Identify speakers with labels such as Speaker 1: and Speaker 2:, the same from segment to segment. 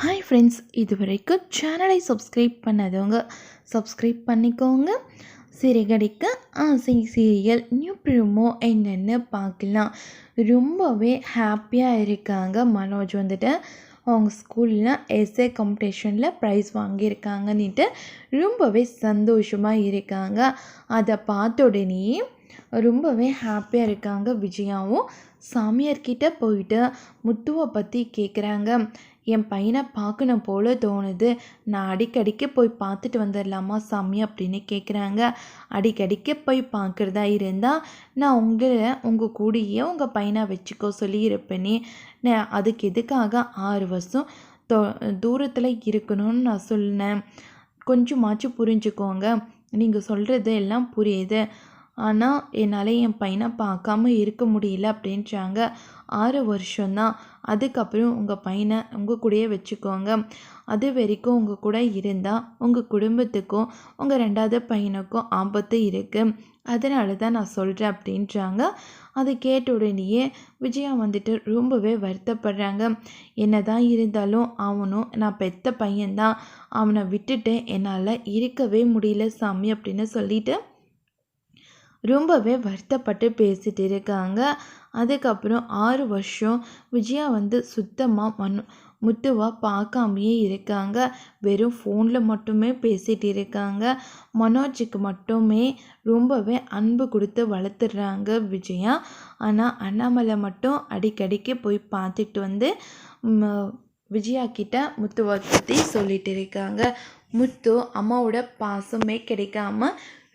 Speaker 1: Hi friends, இது வரைக்கும் சேனலை சப்ஸ்கிரைப் பண்ணாதவங்க சப்ஸ்கிரைப் பண்ணிக்கோங்க. சிறகடிக்க ஆசை சீரியல் நியூ ப்ரோமோ என்னென்னு பார்க்கலாம். ரொம்பவே ஹாப்பியாக இருக்காங்க மனோஜ். வந்துட்டு அவங்க ஸ்கூலில் எஸ்ஏ காம்படிஷனில் ப்ரைஸ் வாங்கியிருக்காங்கன்னுட்டு ரொம்பவே சந்தோஷமாக இருக்காங்க. அதை பார்த்த உடனேயே ரொம்பவே ஹாப்பியாக இருக்காங்க. விஜயாவும் சாமியார்கிட்ட போயிட்டு முத்துவை பற்றி கேட்குறாங்க. என் பையனை பார்க்கணும் போல் தோணுது, நான் அடிக்கடிக்கு போய் பார்த்துட்டு வந்துடலாமா சாமி அப்படின்னு கேட்குறாங்க. அடிக்கடிக்கு போய் பார்க்குறதா இருந்தால் நான் உங்கள் கூடயே உங்கள் பையனை வச்சுக்கோ சொல்லியிருப்பேனே, நான் அதுக்கு எதுக்காக 6 வருஷம் தூரத்தில் இருக்கணும்னு நான் சொன்னேன். கொஞ்சமாச்சும் புரிஞ்சுக்கோங்க. நீங்கள் சொல்கிறது எல்லாம் புரியுது, ஆனால் என்னால் என் பையனை பார்க்காம இருக்க முடியல அப்படின்றாங்க. 6 வருஷம்தான், அதுக்கப்புறம் உங்கள் பையனை உங்கள் கூடயே வச்சுக்கோங்க. அது வரைக்கும் உங்கள் கூட இருந்தால் உங்கள் குடும்பத்துக்கும் உங்கள் 2வது பையனுக்கும் ஆபத்து இருக்குது, அதனால தான் நான் சொல்கிறேன் அப்படின்றாங்க. அதை கேட்ட உடனேயே விஜயா வந்துட்டு ரொம்பவே வருத்தப்படுறாங்க. என்ன தான் இருந்தாலும் அவனும் நான் பெத்த பையன்தான், அவனை விட்டுட்டு என்னால் இருக்கவே முடியல சாமி அப்படின்னு சொல்லிட்டு ரொம்பவே வருத்தப்பட்டு பேசிகிட்டு இருக்காங்க. அதுக்கப்புறம் 6 வருஷம் விஜயா சுத்தமாக முத்துவாக பார்க்காமையே இருக்காங்க. வெறும் ஃபோனில் மட்டுமே பேசிகிட்டு இருக்காங்க. மனோஜுக்கு மட்டுமே ரொம்பவே அன்பு கொடுத்து வளர்த்துடுறாங்க விஜயா. ஆனால் அண்ணாமலை மட்டும் அடிக்கடிக்கு போய் பார்த்துட்டு விஜயா கிட்ட முத்துவை பற்றி சொல்லிட்டு இருக்காங்க. முத்து அம்மாவோட பாசமே கிடைக்காம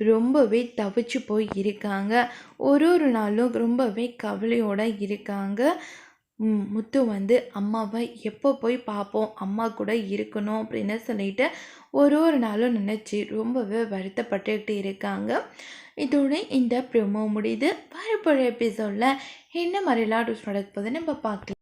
Speaker 1: ரொம்பவே தவிச்சு போய் இருக்காங்க. ஒரு நாளும் ரொம்பவே கவலையோடு இருக்காங்க. முத்து அம்மாவை எப்போ போய் பார்ப்போம், அம்மா கூட இருக்கணும் அப்படின்னு சொல்லிட்டு ஒரு நாளும் நினச்சி ரொம்பவே வருத்தப்பட்டுக்கிட்டு இருக்காங்க. இதோட இந்த ப்ரோமோ முடியுது. வரப்போகிற எபிசோடில் என்ன மாதிரிலாம் நடக்க போகுது நம்ம பார்க்கலாம்.